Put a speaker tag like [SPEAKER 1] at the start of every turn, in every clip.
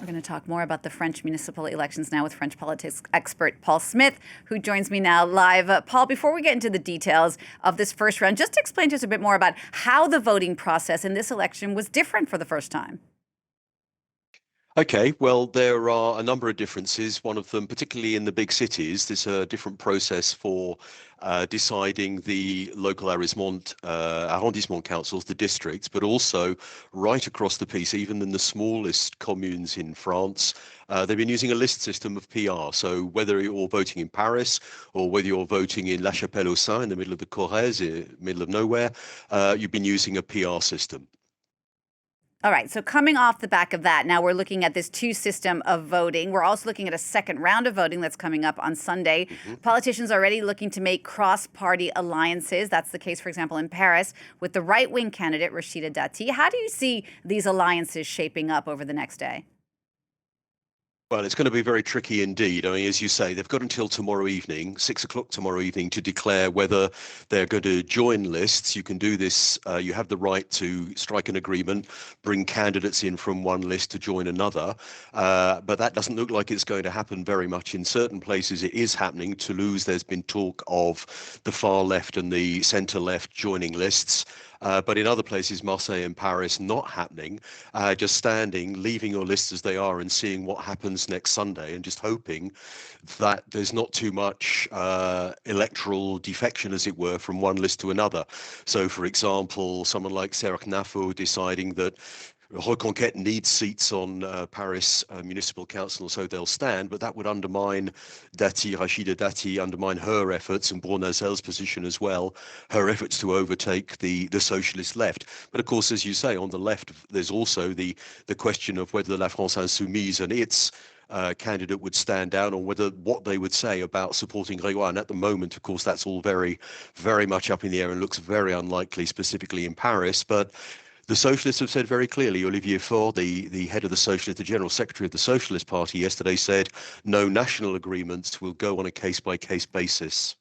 [SPEAKER 1] We're going to talk more about the French municipal elections now with French politics expert Paul Smith, who joins me now live. Paul, before we get into the details of this first round, just explain to us a bit more about how the voting process in this election was different for the first time.
[SPEAKER 2] Okay, well, there are a number of differences. One of them, particularly in the big cities, there's a different process for deciding the local arrondissement councils, the districts, but also right across the piece, even in the smallest communes in France, they've been using a list system of PR. So whether you're voting in Paris or whether you're voting in La Chapelle-aux-Saints in the middle of the Corrèze, middle of nowhere, you've been using a PR system.
[SPEAKER 1] All right, so coming off the back of that, now we're looking at this two system of voting. We're also looking at a second round of voting that's coming up on Sunday. Politicians are already looking to make cross-party alliances. That's the case, for example, in Paris with the right-wing candidate, Rachida Dati. How do you see these alliances shaping up over the next day?
[SPEAKER 2] Well, it's going to be very tricky indeed. I mean, as you say, they've got until tomorrow evening, 6 o'clock tomorrow evening, to declare whether they're going to join lists. You can do this. You have the right to strike an agreement, bring candidates in from one list to join another. But that doesn't look like it's going to happen very much. In certain places, it is happening. Toulouse, there's been talk of the far left and the centre left joining lists. But in other places, Marseille and Paris, not happening, just standing, leaving your lists as they are and seeing what happens next Sunday and just hoping that there's not too much electoral defection, as it were, from one list to another. So, for example, someone like Serge Nafo deciding that Reconquête needs seats on Paris Municipal Council, so they'll stand, but that would undermine Rachida Dati, undermine her efforts, and Bournazel's position as well, her efforts to overtake the socialist left. But of course, as you say, on the left, there's also the question of whether La France Insoumise and its candidate would stand down, or whether what they would say about supporting Grégoire. And at the moment, of course, that's all very, very much up in the air and looks very unlikely, specifically in Paris. But the Socialists have said very clearly, Olivier Faure, the head of the Socialist, the General Secretary of the Socialist Party yesterday said, no national agreements will go on a case-by-case basis.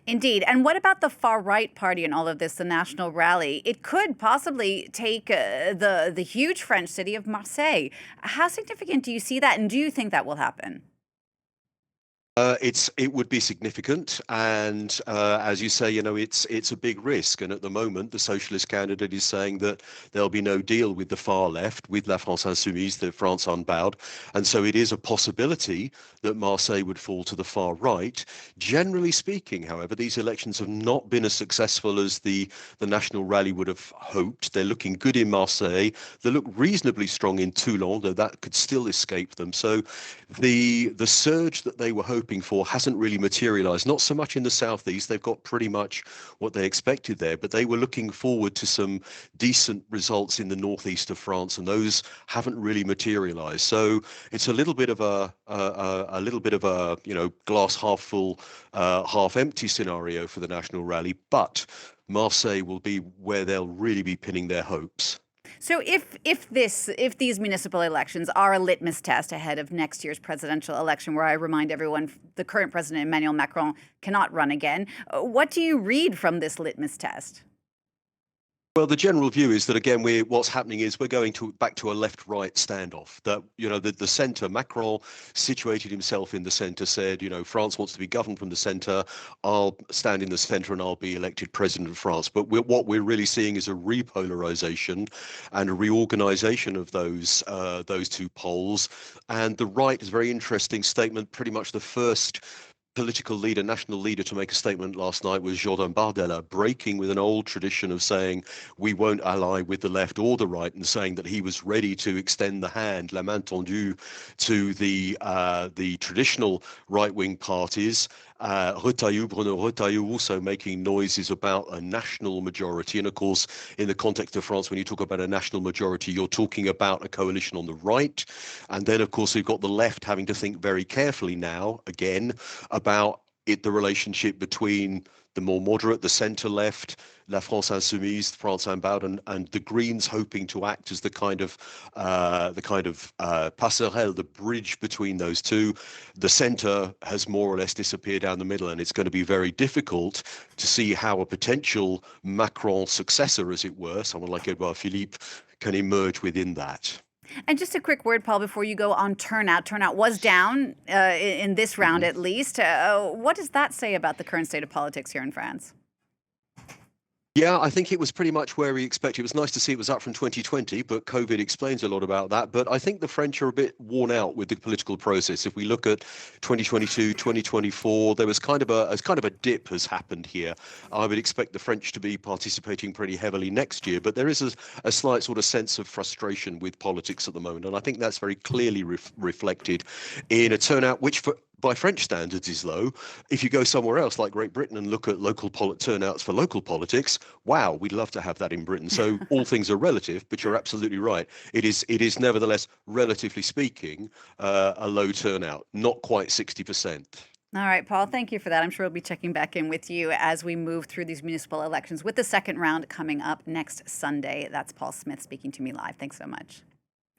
[SPEAKER 1] Indeed. And what about the far-right party in all of this, the National Rally? It could possibly take the huge French city of Marseille. How significant do you see that, and do you think that will happen?
[SPEAKER 2] It would be significant, and as you say, it's a big risk. And at the moment, the socialist candidate is saying that there'll be no deal with the far left, with La France Insoumise, the France Unbowed, and so it is a possibility that Marseille would fall to the far right. Generally speaking, however, these elections have not been as successful as the National Rally would have hoped. They're looking good in Marseille. They look reasonably strong in Toulon, though that could still escape them. So the surge that they were hoping for hasn't really materialized, not so much in the southeast. They've got pretty much what they expected there, but they were looking forward to some decent results in the northeast of France, and those haven't really materialized. So it's a little bit of a glass half full, half empty scenario for the National Rally, but Marseille will be where they'll really be pinning their hopes.
[SPEAKER 1] So if these municipal elections are a litmus test ahead of next year's presidential election, where I remind everyone the current president Emmanuel Macron cannot run again, what do you read from this litmus test?
[SPEAKER 2] Well, the general view is that, again, what's happening is we're going back to a left-right standoff. That, the centre, Macron situated himself in the centre, said, France wants to be governed from the centre. I'll stand in the centre and I'll be elected president of France. But what we're really seeing is a re-polarization and a reorganization of those two poles. And the right is a very interesting statement. Pretty much the first political leader, national leader, to make a statement last night was Jordan Bardella, breaking with an old tradition of saying we won't ally with the left or the right, and saying that he was ready to extend the hand, la main tendue, to the traditional right-wing parties. Bruno Retailleau also making noises about a national majority. And of course, in the context of France, when you talk about a national majority, you're talking about a coalition on the right. And then, of course, we've got the left having to think very carefully now, again, about the relationship between the more moderate, the centre left, La France Insoumise, France Unbowed, and the Greens, hoping to act as the kind of passerelle, the bridge between those two. The centre has more or less disappeared down the middle, and it's going to be very difficult to see how a potential Macron successor, as it were, someone like Edouard Philippe, can emerge within that.
[SPEAKER 1] And just a quick word, Paul, before you go on turnout. Turnout was down in this round, at least. What does that say about the current state of politics here in France?
[SPEAKER 2] Yeah, I think it was pretty much where we expected. It was nice to see it was up from 2020, but COVID explains a lot about that. But I think the French are a bit worn out with the political process. If we look at 2022, 2024, there was kind of a dip has happened here. I would expect the French to be participating pretty heavily next year, but there is a slight sort of sense of frustration with politics at the moment, and I think that's very clearly reflected in a turnout which by French standards is low. If you go somewhere else like Great Britain and look at local turnouts for local politics, wow, we'd love to have that in Britain. So all things are relative, but you're absolutely right. It is nevertheless, relatively speaking, a low turnout, not quite 60%.
[SPEAKER 1] All right, Paul, thank you for that. I'm sure we'll be checking back in with you as we move through these municipal elections with the second round coming up next Sunday. That's Paul Smith speaking to me live. Thanks so much.